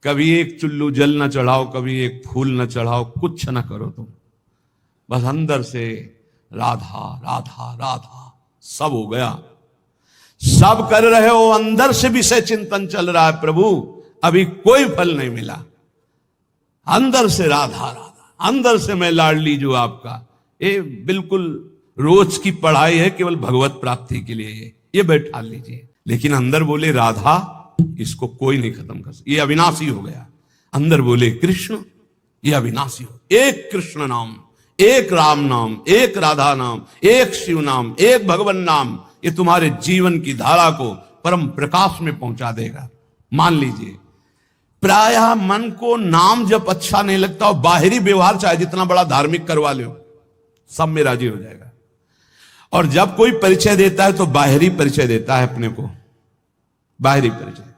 कभी एक चुल्लू जल न चढ़ाओ, कभी एक फूल न चढ़ाओ, कुछ न करो तुम, बस अंदर से राधा राधा राधा सब हो गया। सब कर रहे हो, अंदर से विषय चिंतन चल रहा है, प्रभु अभी कोई फल नहीं मिला। अंदर से राधा राधा, अंदर से मैं लाडली जो आपका। ये बिल्कुल रोज की पढ़ाई है, केवल भगवत प्राप्ति के लिए ये बैठा लीजिए। लेकिन अंदर बोले राधा, इसको कोई नहीं खत्म कर सकता, ये अविनाशी हो गया। अंदर बोले कृष्ण, ये अविनाशी हो। एक कृष्ण नाम, एक राम नाम, एक राधा नाम, एक शिव नाम, एक भगवान नाम, ये तुम्हारे जीवन की धारा को परम प्रकाश में पहुंचा देगा। मान लीजिए प्रायः मन को नाम जब अच्छा नहीं लगता और बाहरी व्यवहार चाहे जितना बड़ा धार्मिक करवा लो, सब में राजी हो जाएगा। और जब कोई परिचय देता है तो बाहरी परिचय देता है अपने को, बाहरी परिचय,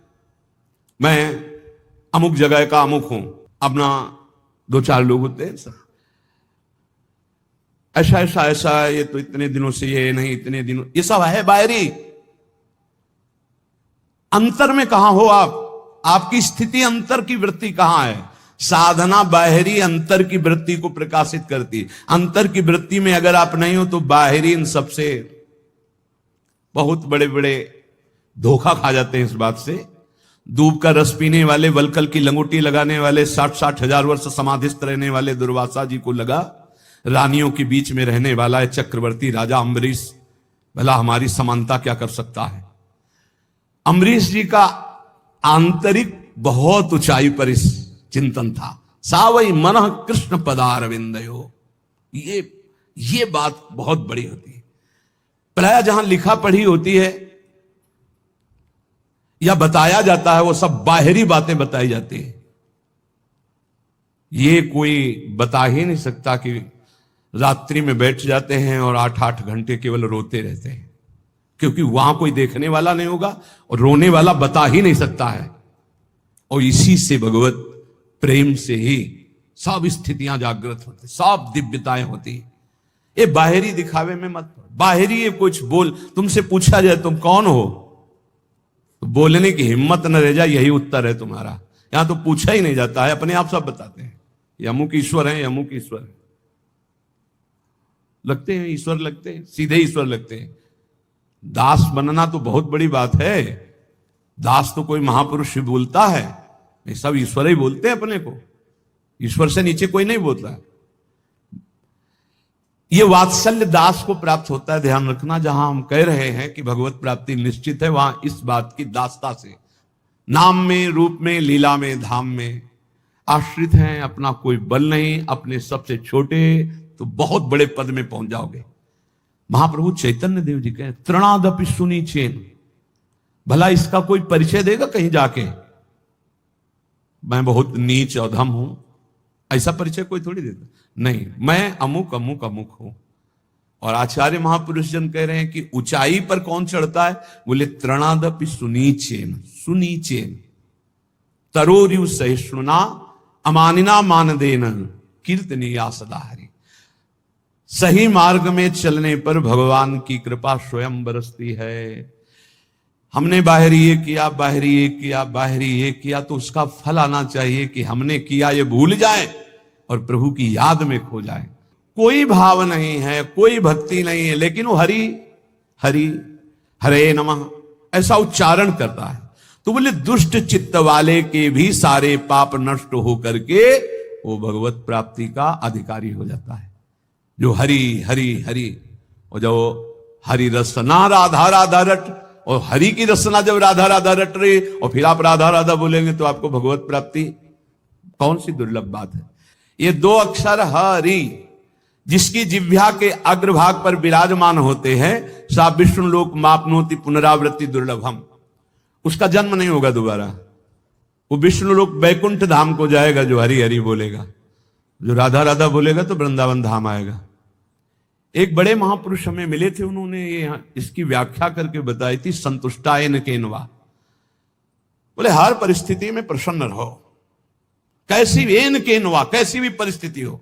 मैं अमुक जगह का अमुक हूं, अपना दो चार लोग होते हैं सर, ऐसा ऐसा ऐसा, ये तो इतने दिनों से, ये नहीं इतने दिनों, ये सब है बाहरी। अंतर में कहां हो आप? आपकी स्थिति अंतर की वृत्ति कहां है? साधना बाहरी अंतर की वृत्ति को प्रकाशित करती। अंतर की वृत्ति में अगर आप नहीं हो तो बाहरी इन सबसे बहुत बड़े बड़े धोखा खा जाते हैं। इस बात से दूब का रस पीने वाले, वलकल की लंगोटी लगाने वाले, 60-60 हजार वर्ष समाधिस्थ रहने वाले दुर्वासा जी को लगा रानियों के बीच में रहने वाला है चक्रवर्ती राजा अम्बरीश, भला हमारी समानता क्या कर सकता है। अम्बरीश जी का आंतरिक बहुत ऊंचाई पर इस चिंतन था। सावई मन कृष्ण पदारविंदयो, ये बात बहुत बड़ी होती है। प्राय जहां लिखा पढ़ी होती है या बताया जाता है, वो सब बाहरी बातें बताई जाती है। ये कोई बता ही नहीं सकता कि रात्रि में बैठ जाते हैं और 8-8 घंटे केवल रोते रहते हैं, क्योंकि वहां कोई देखने वाला नहीं होगा और रोने वाला बता ही नहीं सकता है। और इसी से भगवत प्रेम से ही सब स्थितियां जागृत होती, सब दिव्यताएं होती। ये बाहरी दिखावे में मत, बाहरी ये कुछ बोल, तुमसे पूछा जाए तुम कौन हो, तो बोलने की हिम्मत न रह जाए, यही उत्तर है तुम्हारा। यहां तो पूछा ही नहीं जाता है, अपने आप सब बताते हैं, ये अमुक ईश्वर है, अमुक ईश्वर है। लगते हैं ईश्वर, लगते हैं सीधे ईश्वर लगते हैं। दास बनना तो बहुत बड़ी बात है। दास तो कोई महापुरुष ही बोलता है, नहीं सब ईश्वर ही बोलते हैं अपने को। ईश्वर से नीचे कोई नहीं बोलता है। ये वात्सल्य दास को प्राप्त होता है, ध्यान रखना। जहां हम कह रहे हैं कि भगवत प्राप्ति निश्चित है, वहां इस बात की दासता से, नाम में, रूप में, लीला में, धाम में आश्रित हैं, अपना कोई बल नहीं, अपने सबसे छोटे तो बहुत बड़े पद में पहुंच जाओगे। महाप्रभु चैतन्य देव जी कहे तृणादपि सुनी चेन, भला इसका कोई परिचय देगा कहीं जाके, मैं बहुत नीच अधम हूं, ऐसा परिचय कोई थोड़ी देता। नहीं, मैं अमुक अमुक अमुक हूं। और आचार्य महापुरुष जन कह रहे हैं कि ऊंचाई पर कौन चढ़ता है? बोले तृणादपि सुनीचेन, सुनीचेन तरोरिव सहिष्णुना अमानिना मान देन कीर्तनीया सदा हरि। सही मार्ग में चलने पर भगवान की कृपा स्वयं बरसती है। हमने बाहरी ये किया, बाहरी ये किया, बाहरी ये किया, तो उसका फल आना चाहिए कि हमने किया ये भूल जाए और प्रभु की याद में खो जाए। कोई भाव नहीं है, कोई भक्ति नहीं है, लेकिन वो हरि हरि हरे नमः ऐसा उच्चारण करता है। तो बोले दुष्ट चित्त वाले के भी सारे पाप नष्ट हो करके वो भगवत प्राप्ति का अधिकारी हो जाता है। जो हरि हरि हरि, और जो हरि रसना राधा राधा रट, और हरि की रसना जब राधा राधा रट रही और फिर आप राधा राधा बोलेंगे तो आपको भगवत प्राप्ति, कौन सी दुर्लभ बात है। ये दो अक्षर हरि जिसकी जिह्वा के अग्रभाग पर विराजमान होते हैं, सा विष्णु लोक मापनोति पुनरावृत्ति दुर्लभम, उसका जन्म नहीं होगा दोबारा। वो विष्णु लोक वैकुंठ धाम को जाएगा जो हरि हरि बोलेगा, जो राधा राधा बोलेगा तो वृंदावन धाम आएगा। एक बड़े महापुरुष हमें मिले थे, उन्होंने ये इसकी व्याख्या करके बताई थी, संतुष्टायन केनवा। बोले हर परिस्थिति में प्रसन्न रहो, कैसी भी एन केनवा, कैसी भी परिस्थिति हो।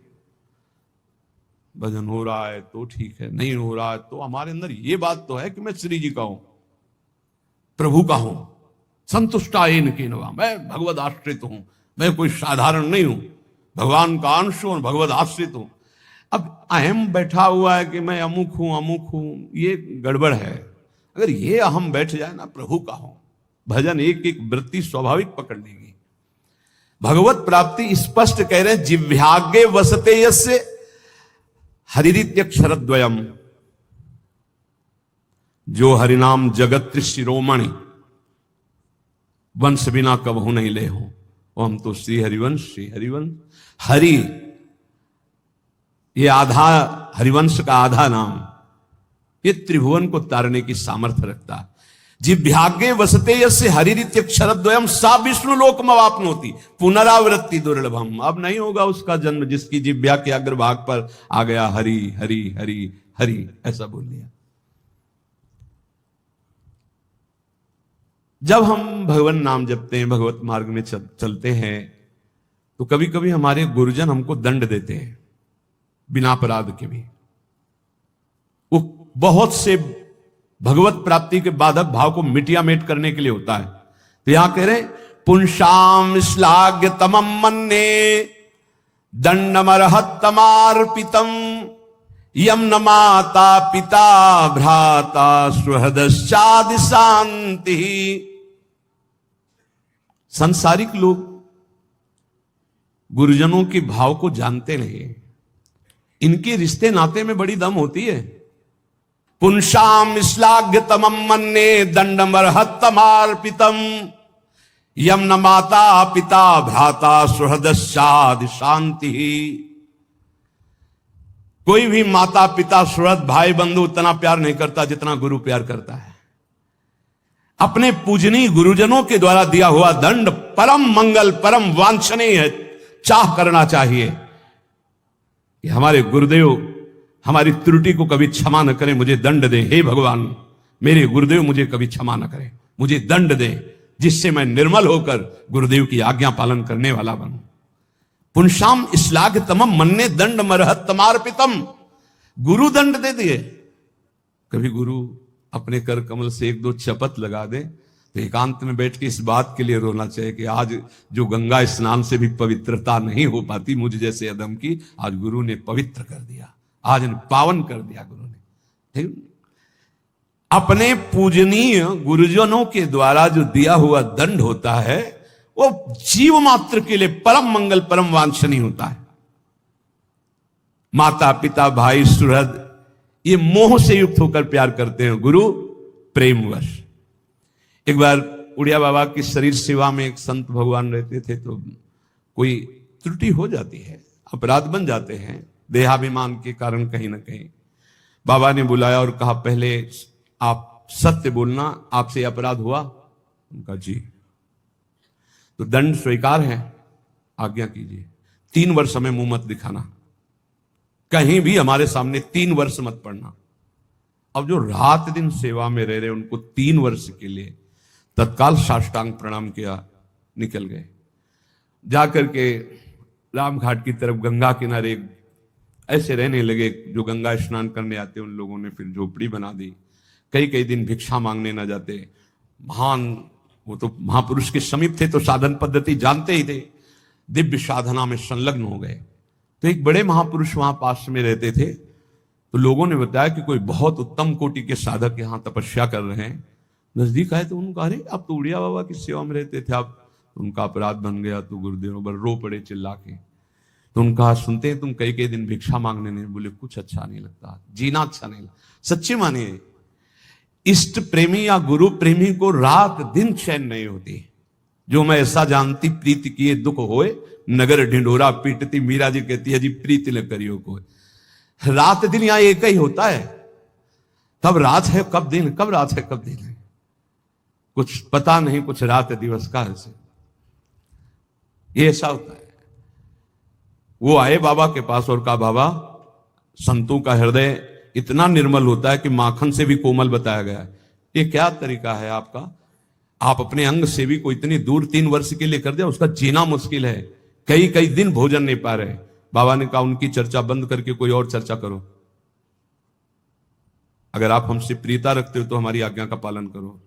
भजन हो रहा है तो ठीक है, नहीं हो रहा है तो हमारे अंदर ये बात तो है कि मैं श्री जी का हूं, प्रभु का हूं, संतुष्टायेन केनवा, मैं भगवद आश्रित हूं, मैं कोई साधारण नहीं हूं, भगवान का अंश हूं, भगवद आश्रित हूं। अब अहम बैठा हुआ है कि मैं अमुक हूं, ये गड़बड़ है। अगर ये अहम बैठ जाए ना, प्रभु का हो, भजन एक एक वृत्ति स्वाभाविक पकड़ लेगी। भगवत प्राप्ति स्पष्ट कह रहे हैं, जिव्यागे वसते यस्य हरिरित्यक्षरद्वयम, जो हरिनाम जगत शिरोमणि, वंश बिना कबहू नहीं ले हो। और हम तो श्री हरिवंश हरि, ये आधा हरिवंश का आधा नाम, ये त्रिभुवन को तारने की सामर्थ्य रखता है। जिव्यागे वसते यस्य हरिरित्यक्षरद्वयम सा विष्णु लोकमवाप्नोति पुनरावृत्ति दुर्लभम। अब नहीं होगा उसका जन्म जिसकी जिव्या के अग्रभाग पर आ गया हरि हरि हरि हरि, ऐसा बोल दिया। जब हम भगवान नाम जपते हैं, भगवत मार्ग में चलते हैं, तो कभी कभी हमारे गुरुजन हमको दंड देते हैं बिना अपराध के भी। वो बहुत से भगवत प्राप्ति के बाधक भाव को मिटियामेट करने के लिए होता है। तो यहां कह रहे पुंसाम श्लाघ्य तमम मन्ने दंडमर्हत्तमार्पितम यम न माता पिता भ्राता सुहृदश्चादि शांति। संसारिक लोग गुरुजनों के भाव को जानते नहीं, इनके रिश्ते नाते में बड़ी दम होती है। पुंसाम श्लाघ्य तमम मन्ने दंडमर्हत्तमार्पितम यम न माता पिता भ्राता सुहृदश्चादि शांति। कोई भी माता पिता सुहृद भाई बंधु उतना प्यार नहीं करता जितना गुरु प्यार करता है। अपने पूजनीय गुरुजनों के द्वारा दिया हुआ दंड परम मंगल परम वांछनीय है। चाह करना चाहिए कि हमारे गुरुदेव हमारी त्रुटि को कभी क्षमा न करें, मुझे दंड दें। हे भगवान, मेरे गुरुदेव मुझे कभी क्षमा न करें, मुझे दंड दें, जिससे मैं निर्मल होकर गुरुदेव की आज्ञा पालन करने वाला बनूं। पुंसाम श्लाघ्य तमम मन्ने दंड मर्हत्तमार्पितम, गुरु दंड दे दिए। कभी गुरु अपने कर कमल से एक दो चपत लगा दे तो एकांत में बैठ के इस बात के लिए रोना चाहिए कि आज जो गंगा स्नान से भी पवित्रता नहीं हो पाती मुझ जैसे अदम की, आज गुरु ने पवित्र कर दिया, आज ने पावन कर दिया गुरु ने। ठीक, अपने पूजनीय गुरुजनों के द्वारा जो दिया हुआ दंड होता है वो जीव मात्र के लिए परम मंगल परम वांछनीय होता है। माता पिता भाई सुहृद ये मोह से युक्त होकर प्यार करते हैं, गुरु प्रेमवश। एक बार उड़िया बाबा की शरीर सेवा में एक संत भगवान रहते थे, तो कोई त्रुटि हो जाती है, अपराध बन जाते हैं देहाभिमान के कारण कहीं ना कहीं। बाबा ने बुलाया और कहा पहले आप सत्य बोलना, आपसे अपराध हुआ? उनका जी। तो दंड स्वीकार है, आज्ञा कीजिए, 3 वर्ष हमें मुंह मत दिखाना, कहीं भी हमारे सामने 3 वर्ष मत पढ़ना। अब जो रात दिन सेवा में रह रहे उनको 3 वर्ष के लिए तत्काल साष्टांग प्रणाम किया, निकल गए। जाकर के राम घाट की तरफ गंगा किनारे ऐसे रहने लगे। जो गंगा स्नान करने आते उन लोगों ने फिर झोपड़ी बना दी। कई कई दिन भिक्षा मांगने न जाते। महान वो तो महापुरुष के समीप थे तो साधन पद्धति जानते ही थे, दिव्य साधना में संलग्न हो गए। तो एक बड़े महापुरुष वहां पास में रहते थे, तो लोगों ने बताया कि कोई बहुत उत्तम कोटि के साधक यहाँ तपस्या कर रहे हैं। नजदीक आए तो उन्होंने कहा, अरे आप तो उड़िया बाबा की सेवा में रहते थे, आप उनका अपराध बन गया। तो गुरुदेव पर रो पड़े चिल्ला के। तो उनका सुनते हैं तुम कई कई दिन भिक्षा मांगने नहीं, बोले कुछ अच्छा नहीं लगता, जीना अच्छा नहीं लगता। सच्ची मानिए, इष्ट प्रेमी या गुरु प्रेमी को रात दिन चैन नहीं होती। जो मैं ऐसा जानती प्रीति किए दुख होए, नगर ढिंडोरा पीटती। मीरा जी कहती है जी प्रीति न करियो को। रात दिन यहां एक ही होता है, कब रात है कब दिन, कब रात है कब दिन है कुछ पता नहीं, कुछ रात दिवस का ऐसे ये ऐसा होता है। वो आए बाबा के पास और कहा, बाबा संतों का हृदय इतना निर्मल होता है कि माखन से भी कोमल बताया गया है, ये क्या तरीका है आपका? आप अपने अंग से भी को इतनी दूर 3 वर्ष के लिए कर दिया, उसका जीना मुश्किल है, कई कई दिन भोजन नहीं पा रहे। बाबा ने कहा उनकी चर्चा बंद करके कोई और चर्चा करो। अगर आप हमसे प्रीता रखते हो तो हमारी आज्ञा का पालन करो।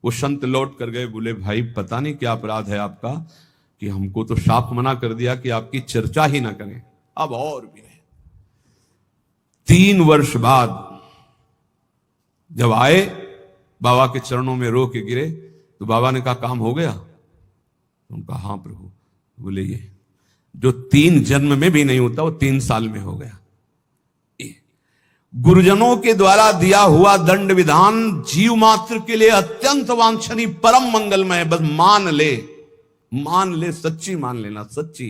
वो संत लौट कर गए, बोले भाई पता नहीं क्या अपराध है आपका कि हमको तो साफ मना कर दिया कि आपकी चर्चा ही ना करें, अब और भी है। 3 वर्ष बाद जब आए बाबा के चरणों में रो के गिरे, तो बाबा ने कहा काम हो गया? उनका हाँ प्रभु। बोले ये जो 3 जन्म में भी नहीं होता वो 3 साल में हो गया। गुरुजनों के द्वारा दिया हुआ दंड विधान जीव मात्र के लिए अत्यंत वांछनीय, परम मंगलमय है। बस मान ले, सच्ची मान लेना, सच्ची।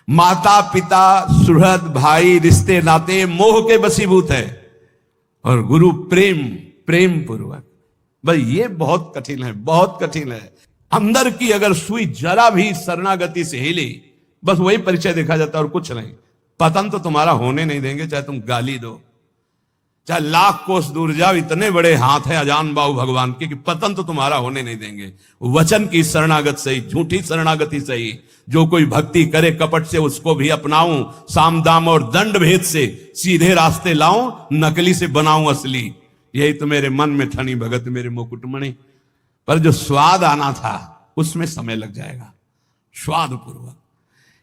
माता पिता सुहृद भाई रिश्ते नाते मोह के बसीभूत है, और गुरु प्रेम पूर्वक। भाई ये बहुत कठिन है, बहुत कठिन है। अंदर की अगर सुई जरा भी शरणागति से हिली, बस वही परिचय देखा जाता है और कुछ नहीं। पतन तो तुम्हारा होने नहीं देंगे, चाहे तुम गाली दो, चाहे लाख कोस दूर जाओ, इतने बड़े हाथ है अजान बाहु भगवान के कि पतन तो तुम्हारा होने नहीं देंगे। वचन की शरणागत सही, झूठी शरणागति सही। जो कोई भक्ति करे कपट से उसको भी अपनाऊं, साम दाम और दंड भेद से सीधे रास्ते लाऊं, नकली से बनाऊं असली। यही तो मेरे मन में ठनी भगत मेरे मुकुटमणि। पर जो स्वाद आना था उसमें समय लग जाएगा, स्वाद पूर्वक।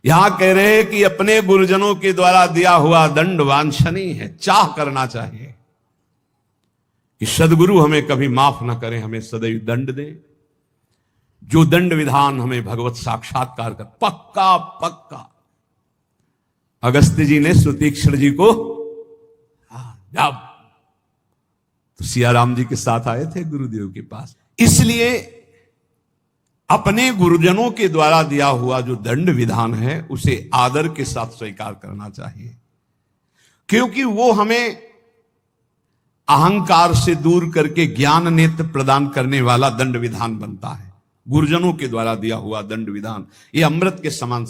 यहां कह रहे हैं कि अपने गुरुजनों के द्वारा दिया हुआ दंड वांछनीय है, चाह करना चाहिए कि सदगुरु हमें कभी माफ ना करें, हमें सदैव दंड दें। जो दंड विधान हमें भगवत साक्षात्कार कर पक्का। अगस्त्य जी ने सुतीक्ष्ण जी को जब तो सियाराम जी के साथ आए थे गुरुदेव के पास, इसलिए अपने गुरुजनों के द्वारा दिया हुआ जो दंड विधान है उसे आदर के साथ स्वीकार करना चाहिए, क्योंकि वो हमें अहंकार से दूर करके ज्ञान नेत्र प्रदान करने वाला दंड विधान बनता है। गुरुजनों के द्वारा दिया हुआ दंड विधान ये अमृत के समान